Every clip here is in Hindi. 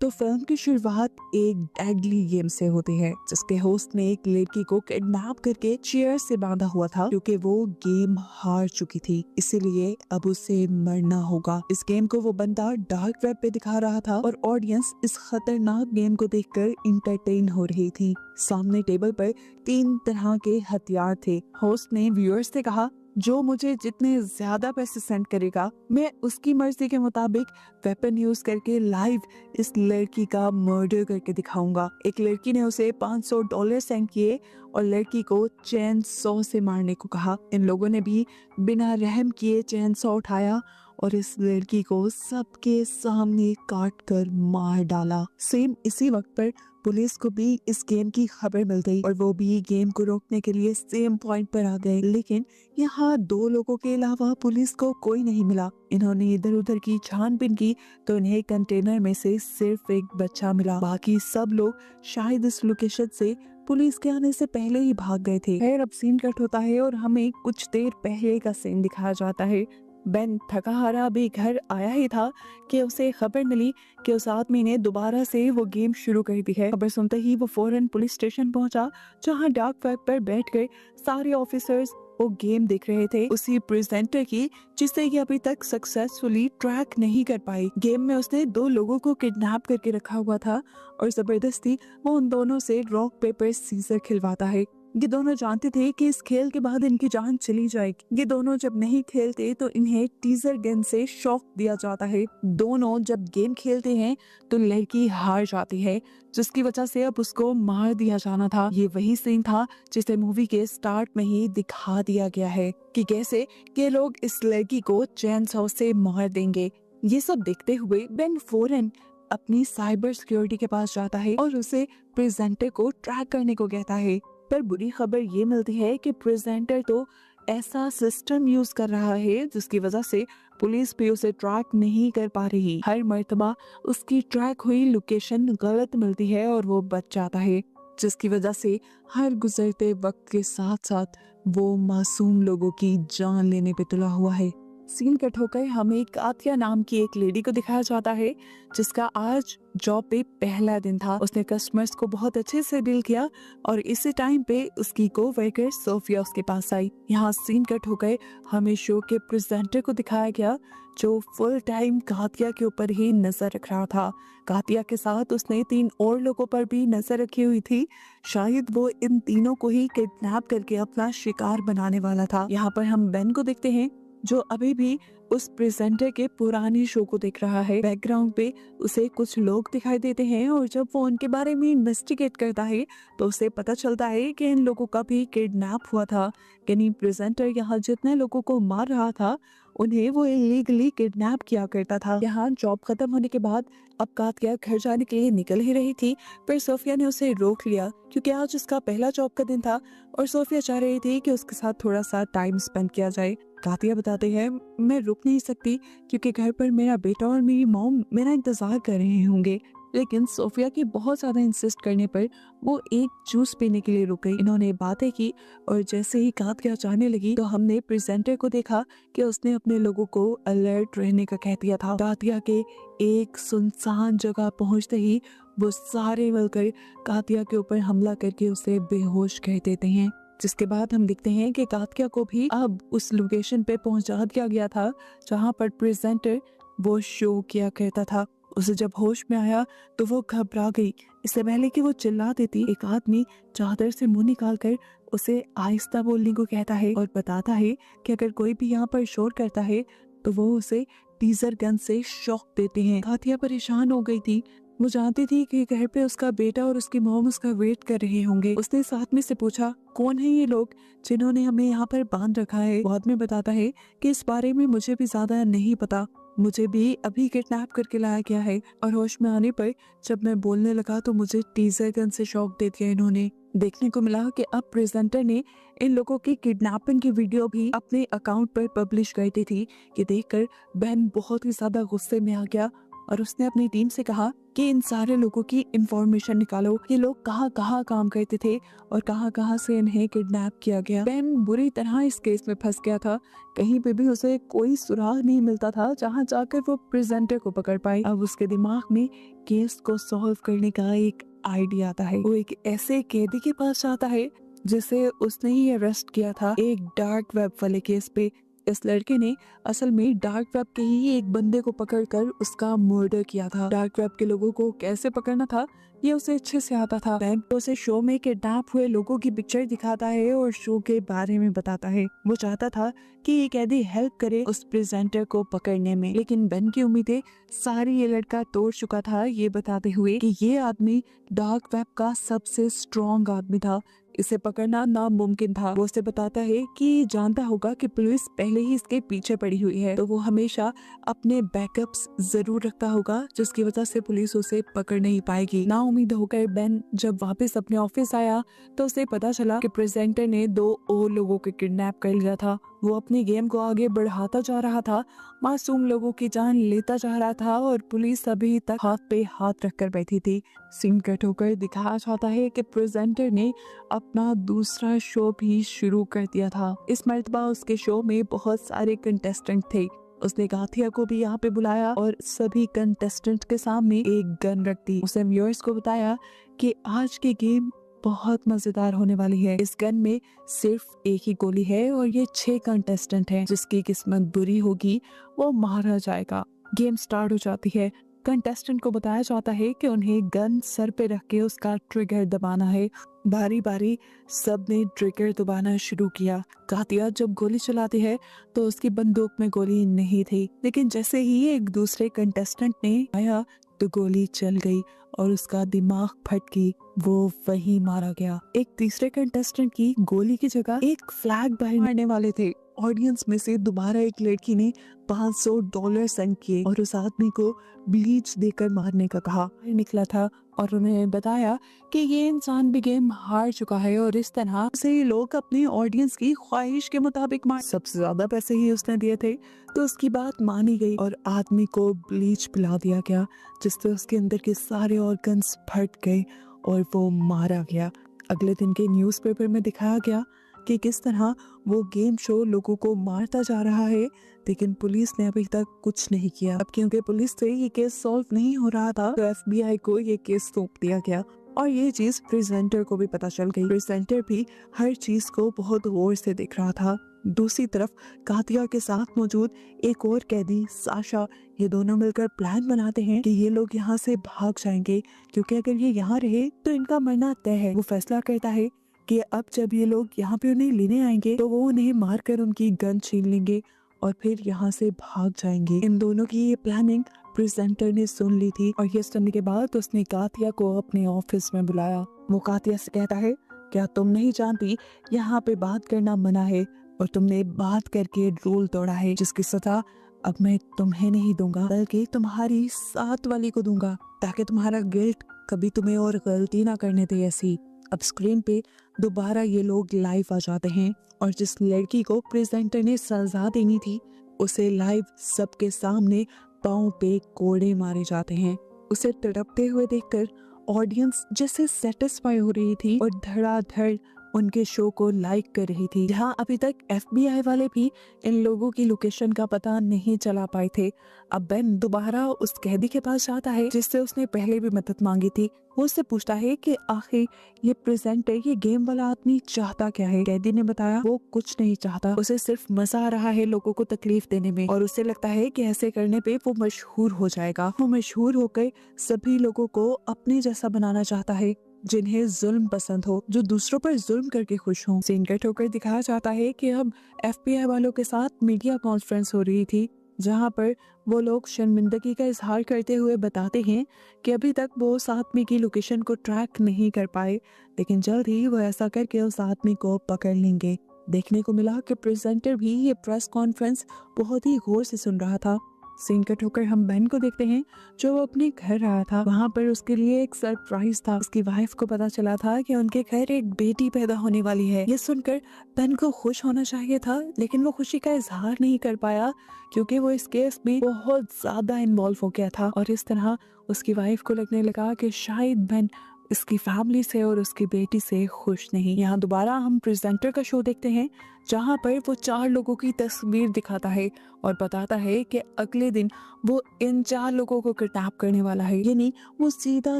तो फिल्म की शुरुआत एक डेडली गेम से होती है जिसके होस्ट ने एक लड़की को किडनैप करके चेयर से बांधा हुआ था क्योंकि वो गेम हार चुकी थी, इसीलिए अब उसे मरना होगा। इस गेम को वो बंदा डार्क वेब पे दिखा रहा था और ऑडियंस इस खतरनाक गेम को देखकर इंटरटेन हो रही थी। सामने टेबल पर 3 तरह के हथियार थे। होस्ट ने व्यूअर्स से कहा, जो मुझे जितने ज्यादा पैसे सेंड करेगा मैं उसकी मर्जी के मुताबिक वेपन यूज करके लाइव इस लड़की का मर्डर करके दिखाऊंगा। एक लड़की ने उसे $500 सेंड किए और लड़की को चैन सॉ से मारने को कहा। इन लोगों ने भी बिना रहम किए चैन सॉ उठाया और इस लड़की को सबके सामने काट कर मार डाला। सेम इसी वक्त पर पुलिस को भी इस गेम की खबर मिल गई और वो भी गेम को रोकने के लिए सेम पॉइंट पर आ गए, लेकिन यहाँ 2 लोगों के अलावा पुलिस को कोई नहीं मिला। इन्होंने इधर उधर की छानबीन की तो इन्हें कंटेनर में से सिर्फ एक बच्चा मिला। बाकी सब लोग शायद इस लोकेशन से पुलिस के आने से पहले ही भाग गए थे। खैर, अब सीन कट होता है और हमें कुछ देर पहले का सीन दिखाया जाता है। बेन थका हारा अभी घर आया ही था कि उसे खबर मिली कि उस आदमी ने दोबारा से वो गेम शुरू कर दी है। खबर सुनते ही वो फौरन पुलिस स्टेशन पहुंचा, जहां डार्क वेब पर बैठ कर सारे ऑफिसर्स वो गेम देख रहे थे, उसी प्रेजेंटर की जिसे ये अभी तक सक्सेसफुली ट्रैक नहीं कर पाई। गेम में उसने 2 लोगों को किडनैप करके रखा हुआ था और जबरदस्ती वो उन दोनों से रॉक पेपर सीजर खिलवाता है। ये दोनों जानते थे कि इस खेल के बाद इनकी जान चली जाएगी। ये दोनों जब नहीं खेलते तो इन्हें टीजर गन से शॉक दिया जाता है। दोनों जब गेम खेलते हैं तो लड़की हार जाती है, जिसकी वजह से अब उसको मार दिया जाना था। ये वही सीन था जिसे मूवी के स्टार्ट में ही दिखा दिया गया है कि कैसे के लोग इस लड़की को चैन सॉ से मार देंगे। ये सब देखते हुए बेन फौरन अपनी साइबर सिक्योरिटी के पास जाता है और उसे प्रेजेंटर को ट्रैक करने को कहता है। पर बुरी खबर ये मिलती है कि प्रेजेंटर तो ऐसा सिस्टम यूज कर रहा है जिसकी वजह से पुलिस भी उसे ट्रैक नहीं कर पा रही। हर मर्तबा उसकी ट्रैक हुई लोकेशन गलत मिलती है और वो बच जाता है, जिसकी वजह से हर गुजरते वक्त के साथ साथ वो मासूम लोगों की जान लेने पे तुला हुआ है। सीन कट होकर हमें कातिया नाम की एक लेडी को दिखाया जाता है जिसका आज जॉब पे पहला दिन था। उसने कस्टमर्स को बहुत अच्छे से डील किया और इसी टाइम पे उसकी को वर्कर सोफिया उसके पास आई। यहाँ सीन कट होकर हमें शो के प्रेजेंटर को दिखाया गया जो फुल टाइम कातिया के ऊपर ही नजर रख रहा था। कातिया के साथ उसने 3 और लोगों पर भी नजर रखी हुई थी। शायद वो इन तीनों को ही किडनैप करके अपना शिकार बनाने वाला था। यहाँ पर हम बेन को देखते हैं जो अभी भी उस प्रेजेंटर के पुरानी शो को देख रहा है। बैकग्राउंड पे उसे कुछ लोग दिखाई देते हैं और जब वो उनके बारे में इन्वेस्टिगेट करता है तो उसे पता चलता है कि इन लोगों का भी किडनैप हुआ था। यानी प्रेजेंटर यहाँ जितने लोगों को मार रहा था उन्हें वो इलीगली किडनैप किया करता था। यहाँ जॉब खत्म होने के बाद अब कातिया घर जाने के लिए निकल ही रही थी, पर सोफिया ने उसे रोक लिया क्योंकि आज उसका पहला जॉब का दिन था और सोफिया चाह रही थी कि उसके साथ थोड़ा सा टाइम स्पेंड किया जाए। कातिया बताते हैं, मैं रुक नहीं सकती क्योंकि घर पर मेरा बेटा और मेरी मॉम मेरा इंतजार कर रहे होंगे। लेकिन सोफिया की बहुत ज्यादा इंसिस्ट करने पर वो एक जूस पीने के लिए रुक गई। इन्होंने बातें की और जैसे ही कातिया जाने लगी तो हमने प्रेजेंटर को देखा कि उसने अपने लोगों को अलर्ट रहने का कह दिया था। कातिया के एक सुनसान जगह पहुंचते ही वो सारे मिलकर कातिया के ऊपर हमला करके उसे बेहोश कर देते हैं, जिसके बाद हम देखते हैं कि कातिया को भी अब उस लोकेशन पे पहुंचा दिया गया था जहां पर प्रेजेंटर वो शो किया करता था। उसे जब होश में आया तो वो घबरा गई। इससे पहले कि वो चिल्ला देती, एक आदमी चादर से मुंह निकालकर उसे आहिस्ता बोलने को कहता है और बताता है कि अगर कोई भी यहाँ पर शोर करता है तो वो उसे टीजर गन से शॉक देते हैं। कातिया परेशान हो गई थी। वो जानती थी कि घर पे उसका बेटा और उसकी मॉम उसका वेट कर रहे होंगे। उसने साथ में से पूछा, कौन है ये लोग जिन्होंने हमें यहाँ पर बांध रखा है। वो आदमी बताता है कि इस बारे में मुझे भी ज्यादा नहीं पता, मुझे भी अभी किडनैप करके लाया गया है और होश में आने पर जब मैं बोलने लगा तो मुझे टीजर गन से शॉक दे दिया इन्होंने। देखने को मिला कि अब प्रेजेंटर ने इन लोगों की किडनैपिंग की वीडियो भी अपने अकाउंट पर पब्लिश कर दी थी। ये देखकर बहन बहुत ही ज्यादा गुस्से में आ गया और उसने अपनी टीम से कहा कि इन सारे लोगों की इंफॉर्मेशन निकालो, ये लोग कहाँ कहाँ काम करते थे और कहाँ कहाँ से इन्हें किडनैप किया गया। बेन बुरी तरह इस केस में फंस गया था, कहीं पे भी उसे कोई सुराग नहीं मिलता था जहाँ जाकर वो प्रेजेंटर को पकड़ पाए। अब उसके दिमाग में केस को सॉल्व करने का एक आइडिया आता है। वो एक ऐसे कैदी के पास जाता है जिसे उसने ही अरेस्ट किया था एक डार्क वेब वाले केस पे। इस लड़के ने असल में डार्क वेब के ही एक बंदे को पकड़कर उसका मर्डर किया था। डार्क वेब के लोगों को कैसे पकड़ना था ये उसे अच्छे से आता था। बैंक तो उसे शो में किडनैप हुए लोगों की पिक्चर दिखाता है और शो के बारे में बताता है। वो चाहता था कि ये कैदी हेल्प करे उस प्रेजेंटर को पकड़ने में, लेकिन बेन की उम्मीदें सारी ये लड़का तोड़ चुका था, ये बताते हुए कि ये आदमी डार्क वेब का सबसे स्ट्रॉन्ग आदमी था, इसे पकड़ना नामुमकिन था। वो उसे बताता है कि जानता होगा कि पुलिस पहले ही इसके पीछे पड़ी हुई है, तो वो हमेशा अपने बैकअप्स जरूर रखता होगा जिसकी वजह से पुलिस उसे पकड़ नहीं पाएगी। ना उम्मीद होकर बेन जब वापस अपने ऑफिस आया तो उसे पता चला कि प्रेजेंटर ने 2 और लोगों को किडनैप कर लिया था। वो अपनी गेम को आगे बढ़ाता जा रहा था, मासूम लोगों की जान लेता जा रहा था और पुलिस अभी तक हाथ पे हाथ रखकर बैठी थी। सीन कट होकर दिखाया जाता है कि प्रेजेंटर ने अपना दूसरा शो भी शुरू कर दिया था। इस मर्तबा उसके शो में बहुत सारे कंटेस्टेंट थे। उसने गाथिया को भी यहाँ पे बुलाया और सभी कंटेस्टेंट के सामने एक गन रख दी। उसने व्यूअर्स को बताया कि आज की गेम बहुत मजेदार होने वाली है। इस गन में सिर्फ एक ही गोली है और ये 6 कंटेस्टेंट हैं। जिसकी किस्मत बुरी होगी वो मारा जाएगा। गेम स्टार्ट हो जाती है। कंटेस्टेंट को बताया जाता है कि उन्हें गन सर पे रख के उसका ट्रिगर दबाना है। बारी बारी सब ने ट्रिगर दबाना शुरू किया। गातिया जब गोली चलाती है तो उसकी बंदूक में गोली नहीं थी, लेकिन जैसे ही एक दूसरे कंटेस्टेंट ने आया तो गोली चल गई और उसका दिमाग फट गई। वो वहीं मारा गया। एक तीसरे कंटेस्टेंट की गोली की जगह एक फ्लैग बाहर मारने वाले थे। ऑडियंस में से दोबारा एक लड़की ने $500 सेंड किए और उस आदमी को ब्लीच देकर मारने का कहा। निकला था और उन्हें बताया कि ये इंसान भी गेम हार चुका है और इस तरह से लोग अपनी ऑडियंस की ख्वाहिश के मुताबिक मार। सबसे ज्यादा पैसे ही उसने दिए थे तो उसकी बात मानी गई और आदमी को ब्लीच पिला दिया गया, जिससे उसके अंदर के सारे ऑर्गन्स फट गए और वो मारा गया। अगले दिन के न्यूज़पेपर में दिखाया गया कि किस तरह वो गेम शो लोगों को मारता जा रहा है, लेकिन पुलिस ने अभी तक कुछ नहीं किया। अब क्योंकि पुलिस से ये केस सॉल्व नहीं हो रहा था तो FBI को ये केस सौंप दिया गया और ये चीज प्रेजेंटर को भी पता चल गई। प्रेजेंटर भी हर चीज को बहुत गौर से देख रहा था। दूसरी तरफ कातिया के साथ मौजूद एक और कैदी साशा, ये दोनों मिलकर प्लान बनाते हैं कि ये लोग यहाँ से भाग जाएंगे, क्योंकि अगर ये यहाँ रहे तो इनका मरना तय है। वो फैसला करता है कि अब जब ये लोग यहाँ पे उन्हें लेने आएंगे तो वो उन्हें मारकर उनकी गन छीन लेंगे और फिर यहाँ से भाग जाएंगे। इन दोनों की ये प्लानिंग प्रेजेंटर ने सुन ली थी और ये सुनने के बाद उसने कातिया को अपने ऑफिस में बुलाया। वो कातिया से कहता है, क्या तुम नहीं जानती यहाँ पे बात करना मना है और तुमने बात करके रूल तोड़ा है, जिसकी सजा अब मैं तुम्हें नहीं दूंगा बल्कि तुम्हारी साथ वाली को दूंगा, ताकि तुम्हारा गिल्ट कभी तुम्हें और गलती ना करने दे ऐसी। अब स्क्रीन पे दोबारा ये लोग लाइव आ जाते हैं और जिस लड़की को प्रेजेंटर ने सजा देनी थी उसे लाइव सबके सामने पाँव पे कोड़े मारे जाते हैं। उसे तड़पते हुए देखकर ऑडियंस जैसे सेटिस्फाई हो रही थी और धड़ाधड़ उनके शो को लाइक कर रही थी। जहाँ अभी तक FBI वाले भी इन लोगों की लोकेशन का पता नहीं चला पाए थे। अब बेन दोबारा उस कैदी के पास जाता है जिससे उसने पहले भी मदद मांगी थी। वो उससे पूछता है कि आखिर ये प्रेजेंटर, ये गेम वाला आदमी चाहता क्या है। कैदी ने बताया वो कुछ नहीं चाहता, उसे सिर्फ मजा आ रहा है लोगों को तकलीफ देने में और उसे लगता है कि ऐसे करने पे वो मशहूर हो जाएगा। वो मशहूर होकर सभी लोगों को अपने जैसा बनाना चाहता है, जिन्हें जुल्म पसंद हो, जो दूसरों पर जुल्म करके खुश हों। सीन कट होकर दिखाया जाता है कि अब FBI वालों के साथ मीडिया कॉन्फ्रेंस हो रही थी, जहां पर वो लोग शर्मिंदगी का इजहार करते हुए बताते हैं कि अभी तक वो उस आदमी की लोकेशन को ट्रैक नहीं कर पाए, लेकिन जल्द ही वो ऐसा करके उस आदमी को पकड़ लेंगे। देखने को मिला कि प्रेजेंटर भी ये प्रेस कॉन्फ्रेंस बहुत ही गौर से सुन रहा था। सीन कट होकर हम बेन को देखते हैं जो अपने घर आया था। वहाँ पर उसके लिए एक सरप्राइज था। उसकी वाइफ को पता चला था कि उनके घर एक बेटी पैदा होने वाली है। ये सुनकर बेन को खुश होना चाहिए था, लेकिन वो खुशी का इजहार नहीं कर पाया क्योंकि वो इस केस में बहुत ज्यादा इन्वॉल्व हो गया था। और इस तरह उसकी वाइफ को लगने लगा कि शायद बेन इसकी फैमिली से और उसकी बेटी से खुश नहीं। यहाँ दोबारा हम प्रेजेंटर का शो देखते हैं जहाँ पर वो 4 लोगों की तस्वीर दिखाता है और बताता है कि अगले दिन वो इन 4 लोगों को किडनैप करने वाला है। यानी वो सीधा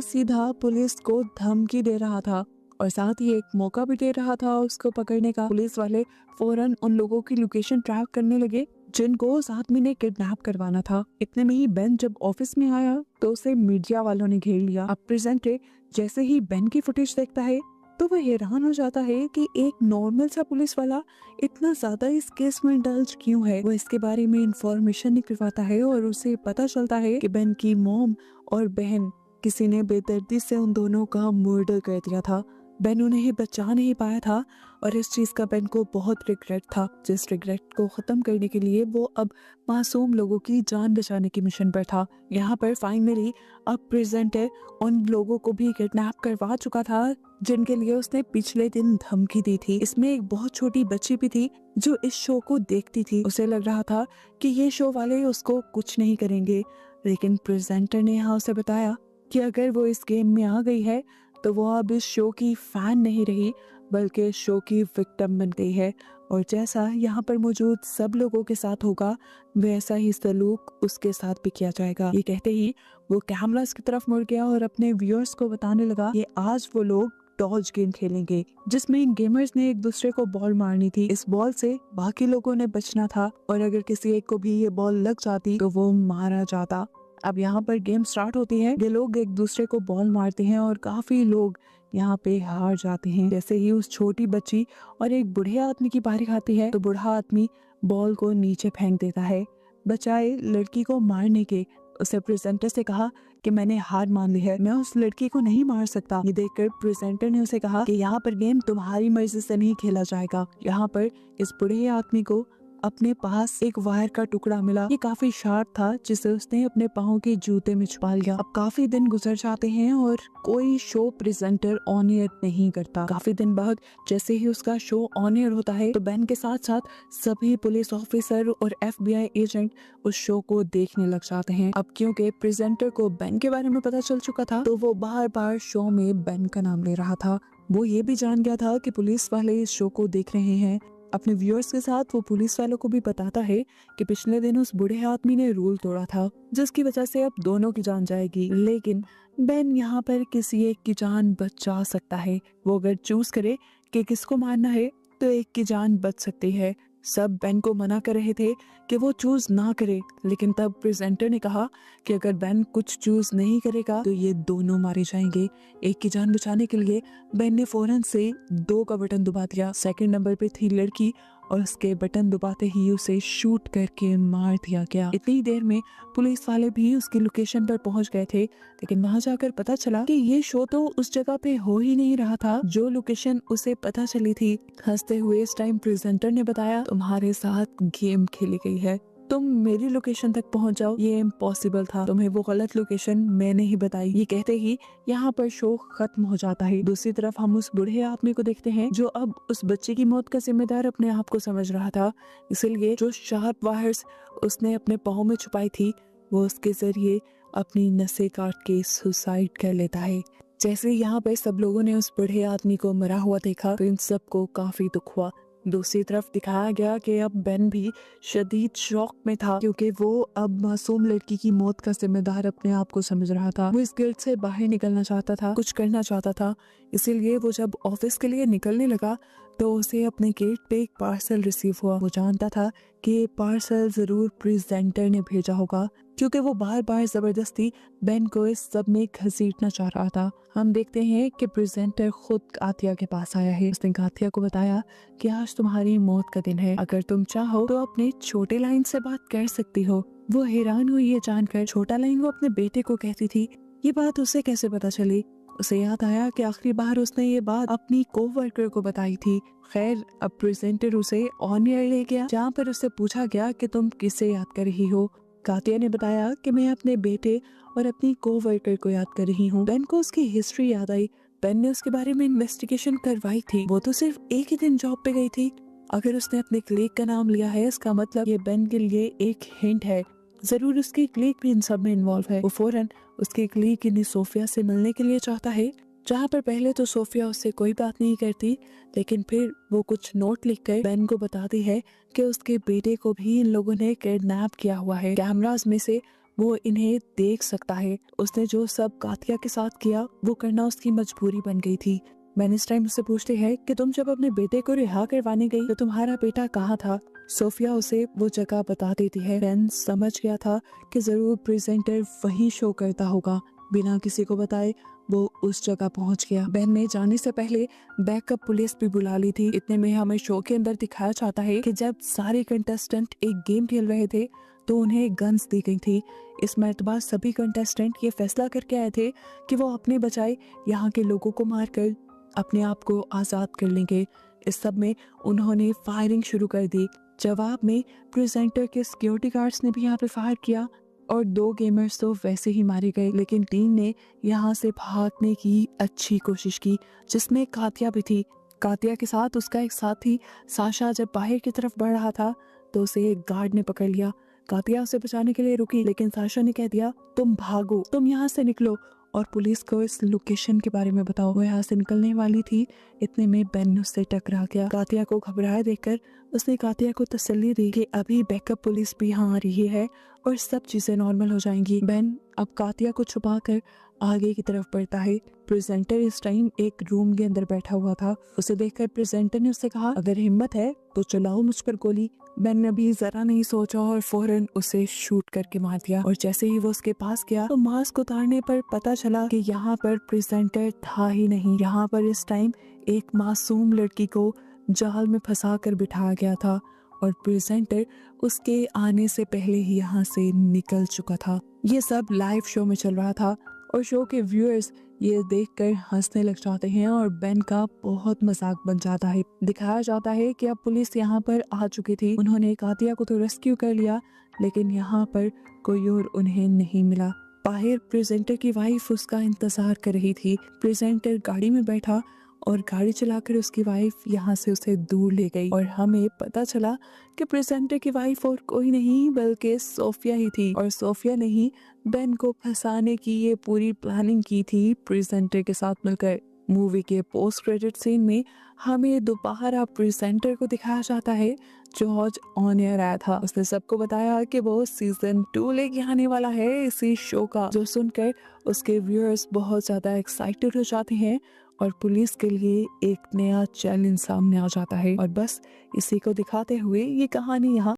सीधा पुलिस को धमकी दे रहा था और साथ ही एक मौका भी दे रहा था उसको पकड़ने का। पुलिस वाले फौरन उन लोगों की लोकेशन ट्रैक करने लगे जिनको उस आदमी ने किडनैप करवाना था। इतने में ही बेन जब ऑफिस में आया तो उसे मीडिया वालों ने घेर लिया। अब प्रेजेंटर जैसे ही बेन की फुटेज देखता है तो वह हैरान हो जाता है कि एक नॉर्मल सा पुलिस वाला इतना ज्यादा इस केस में इंडल्ज क्यों है। वो इसके बारे में इंफॉर्मेशन निकलवाता है और उसे पता चलता है कि बेन की मॉम और बहन किसी ने बेदर्दी से उन दोनों का मर्डर कर दिया था। बेन उन्हें बचा नहीं पाया था और इस चीज का बेन को बहुत रिग्रेट था, जिस रिग्रेट को खत्म करने के लिए वो अब मासूम लोगों की जान बचाने की मिशन पर था। यहाँ पर फाइनली अब प्रेजेंटर उन लोगों को भी किडनैप करवा चुका था जिनके लिए उसने पिछले दिन धमकी दी थी। इसमें एक बहुत छोटी बच्ची भी थी जो इस शो को देखती थी। उसे लग रहा था कि ये शो वाले उसको कुछ नहीं करेंगे, लेकिन प्रेजेंटर ने यहाँ उसे बताया कि अगर वो इस गेम में आ गई है तो वो अब इस शो की फैन नहीं रही बल्कि शो की विक्टिम बन गई है और जैसा यहाँ पर मौजूद सब लोगों के साथ होगा वैसा ही सलूक उसके साथ भी किया जाएगा। ये कहते ही वो कैमरास की तरफ मुड़ गया और अपने व्यूअर्स को बताने लगा कि आज वो लोग डॉज गेम खेलेंगे जिसमें इन गेमर्स ने एक दूसरे को बॉल मारनी थी। इस बॉल से बाकी लोगों ने बचना था और अगर किसी एक को भी ये बॉल लग जाती तो वो मारा जाता। अब यहाँ पर गेम स्टार्ट होती है। ये लोग एक दूसरे को बॉल मारते हैं और काफी लोग यहाँ पे हार जाते हैं। जैसे ही उस छोटी बच्ची और एक बूढ़े आदमी की बारी आती है तो बूढ़ा आदमी बॉल को नीचे फेंक देता है बचाए लड़की को मारने के। उसे प्रेजेंटर से कहा कि मैंने हार मान ली है, मैं उस लड़की को नहीं मार सकता। ये देखकर प्रेजेंटर ने उसे कहा कि यहाँ पर गेम तुम्हारी मर्जी से नहीं खेला जाएगा। यहाँ पर इस बूढ़े आदमी को अपने पास एक वायर का टुकड़ा मिला। ये काफी शार्प था जिसे उसने अपने पाँव के जूते में छुपा लिया। अब काफी दिन गुजर जाते हैं और कोई शो प्रेजेंटर ऑन एयर नहीं करता। काफी दिन बाद जैसे ही उसका शो ऑन एयर होता है तो बेन के साथ साथ सभी पुलिस ऑफिसर और FBI एजेंट उस शो को देखने लग जाते हैं। अब क्योंकि प्रेजेंटर को बेन के बारे में पता चल चुका था तो वो बार बार शो में बेन का नाम ले रहा था। वो ये भी जान गया था कि पुलिस वाले इस शो को देख रहे हैं। अपने व्यूअर्स के साथ वो पुलिस वालों को भी बताता है कि पिछले दिन उस बूढ़े आदमी ने रूल तोड़ा था जिसकी वजह से अब दोनों की जान जाएगी, लेकिन बेन यहाँ पर किसी एक की जान बचा सकता है। वो अगर चूज करे कि किसको मारना है तो एक की जान बच सकती है। सब बेन को मना कर रहे थे कि वो चूज ना करे, लेकिन तब प्रेजेंटर ने कहा कि अगर बेन कुछ चूज नहीं करेगा तो ये दोनों मारे जाएंगे। एक की जान बचाने के लिए बेन ने फौरन से 2 का बटन दबा दिया। सेकंड नंबर पे थी लड़की और उसके बटन दबाते ही उसे शूट करके मार दिया गया। इतनी देर में पुलिस वाले भी उसकी लोकेशन पर पहुंच गए थे, लेकिन वहां जाकर पता चला कि ये शो तो उस जगह पे हो ही नहीं रहा था जो लोकेशन उसे पता चली थी। हंसते हुए इस टाइम प्रेजेंटर ने बताया तुम्हारे साथ गेम खेली गई है, तुम मेरी लोकेशन तक पहुंच जाओ, ये इम्पॉसिबल था, तुम्हें वो गलत लोकेशन मैंने ही बताई। ये कहते ही यहाँ पर शो खत्म हो जाता है। दूसरी तरफ हम उस बूढ़े आदमी को देखते हैं जो अब उस बच्चे की मौत का जिम्मेदार अपने आप को समझ रहा था, इसलिए जो शार्प वायर्स उसने अपने पाँव में छुपाई थी वो उसके जरिए अपनी नसें काट के सुसाइड कर लेता है। जैसे यहाँ पर सब लोगों ने उस बूढ़े आदमी को मरा हुआ देखा तो इन सबको काफी दुख हुआ। दूसरी तरफ दिखाया गया कि अब बेन भी शदीद शौक में था क्योंकि वो अब मासूम लड़की की मौत का जिम्मेदार अपने आप को समझ रहा था। वो इस गिल्ट से बाहर निकलना चाहता था, कुछ करना चाहता था। इसीलिए वो जब ऑफिस के लिए निकलने लगा तो उसे अपने गेट पे एक पार्सल रिसीव हुआ। वो जानता था कि ये पार्सल जरूर प्रेजेंटर ने भेजा होगा क्योंकि वो बार बार जबरदस्ती बेन को इस सब में घसीटना चाह रहा था। हम देखते हैं कि प्रेजेंटर खुद गाथिया के पास आया है। उसने गाथिया को बताया कि आज तुम्हारी मौत का दिन है, अगर तुम चाहो तो अपने छोटे लाइन से बात कर सकती हो। वो हैरान हुई ये जानकर। छोटा लाइन वो अपने बेटे को कहती थी, ये बात उसे कैसे पता चली? उसे याद आया कि आखिरी बार उसने ये बात अपनी कोवर्कर को बताई थी। खैर अब प्रेजेंटर उसे ऑन एयर ले गया जहाँ पर उससे पूछा गया कि तुम किसे याद कर रही हो। कातिया ने बताया कि मैं अपने बेटे और अपनी कोवर्कर को याद कर रही हूँ। बेन को उसकी हिस्ट्री याद आई। बेन ने उसके बारे में इन्वेस्टिगेशन करवाई थी। वो तो सिर्फ एक ही दिन जॉब पे गई थी। अगर उसने अपने क्लीग का नाम लिया है, इसका मतलब ये बेन के लिए एक हिंट है। जरूर उसकी क्लीग भी इन सब में इन्वॉल्व है। वो फौरन उसकी क्लीग इन्हें सोफिया से मिलने के लिए चाहता है, जहाँ पर पहले तो सोफिया उससे कोई बात नहीं करती, लेकिन फिर वो कुछ नोट लिखकर बेन को बताती है कि उसके बेटे को भी इन लोगों ने किडनैप किया हुआ है। कैमरास में से वो इन्हें देख सकता है। उसने जो सब कातिया के साथ किया वो करना उसकी मजबूरी बन गई थी। बेन इस टाइम उससे पूछते हैं कि तुम जब अपने बेटे को रिहा करवाने गई तो तुम्हारा बेटा कहाँ था। सोफिया उसे वो जगह बता देती है। बेन समझ गया था कि जरूर प्रेजेंटर वही शो करता होगा। बिना किसी को बताए वो उस जगह पहुंच गया। बेन ने जाने से पहले बैकअप पुलिस भी बुला ली थी। इतने में हमें शो के अंदर दिखाया जाता है कि जब सारे कंटेस्टेंट एक गेम खेल रहे थे तो उन्हें गन्स दी गई थी। इस मर्तबा सभी कंटेस्टेंट ये फैसला करके आए थे कि वो अपने बजाय यहाँ के लोगों को मारकर अपने आप को आजाद कर लेंगे। इस सब में उन्होंने फायरिंग शुरू कर दी। जवाब में प्रेजेंटर के सिक्योरिटी गार्ड्स ने भी यहाँ पे फायर किया और 2 गेमर्स तो वैसे ही मारे गए। लेकिन टीम ने यहाँ से भागने की अच्छी कोशिश की, जिसमें कातिया भी थी। कातिया के साथ उसका एक साथी साशा जब बाहर की तरफ बढ़ रहा था तो उसे एक गार्ड ने पकड़ लिया। कातिया उसे बचाने के लिए रुकी, लेकिन साशा ने कह दिया तुम भागो, तुम यहाँ से निकलो और पुलिस को इस लोकेशन के बारे में बताओ। वो यहाँ से निकलने वाली थी, इतने में बेन उससे टकरा गया। कातिया को घबराए देखकर उसने कातिया को तसल्ली दी कि अभी बैकअप पुलिस भी यहाँ आ रही है और सब चीजें नॉर्मल हो जाएंगी। बेन अब कातिया को छुपाकर आगे की तरफ बढ़ता है। प्रेजेंटर इस टाइम एक रूम के अंदर बैठा हुआ था। उसे देखकर प्रेजेंटर ने उससे कहा अगर हिम्मत है तो चलाओ मुझ पर गोली। बेन ने भी जरा नहीं सोचा और फौरन उसे शूट करके मार दिया। और जैसे ही वो उसके पास गया तो मास्क उतारने पर पता चला कि यहाँ पर प्रेजेंटर था ही नहीं। यहाँ पर इस टाइम एक मासूम लड़की को जाल में फंसा कर बिठाया गया था और प्रेजेंटर उसके आने से पहले ही यहाँ से निकल चुका था। ये सब लाइव शो में चल रहा था और शो के व्यूअर्स ये देखकर हंसने लग जाते हैं और बेन का बहुत मजाक बन जाता है। दिखाया जाता है कि अब पुलिस यहाँ पर आ चुकी थी। उन्होंने कातिया को तो रेस्क्यू कर लिया, लेकिन यहाँ पर कोई और उन्हें नहीं मिला। बाहर प्रेजेंटर की वाइफ उसका इंतजार कर रही थी। प्रेजेंटर गाड़ी में बैठा और गाड़ी चलाकर उसकी वाइफ यहाँ से उसे दूर ले गई और हमें पता चला कि प्रेजेंटर की वाइफ और कोई नहीं बल्कि सोफिया ही थी। और सोफिया ने ही बेन को फंसाने की ये पूरी प्लानिंग की थी प्रेजेंटर के साथ मिलकर। मूवी के पोस्ट क्रेडिट सीन में हमें दोबारा प्रेजेंटर को दिखाया जाता है जो आज ऑन एयर आया था। उसने सबको बताया कि वो सीजन 2 लेके आने वाला है इसी शो का, जो सुनकर उसके व्यूअर्स बहुत ज्यादा एक्साइटेड हो जाते हैं और पुलिस के लिए एक नया चैलेंज सामने आ जाता है। और बस इसी को दिखाते हुए ये कहानी यहाँ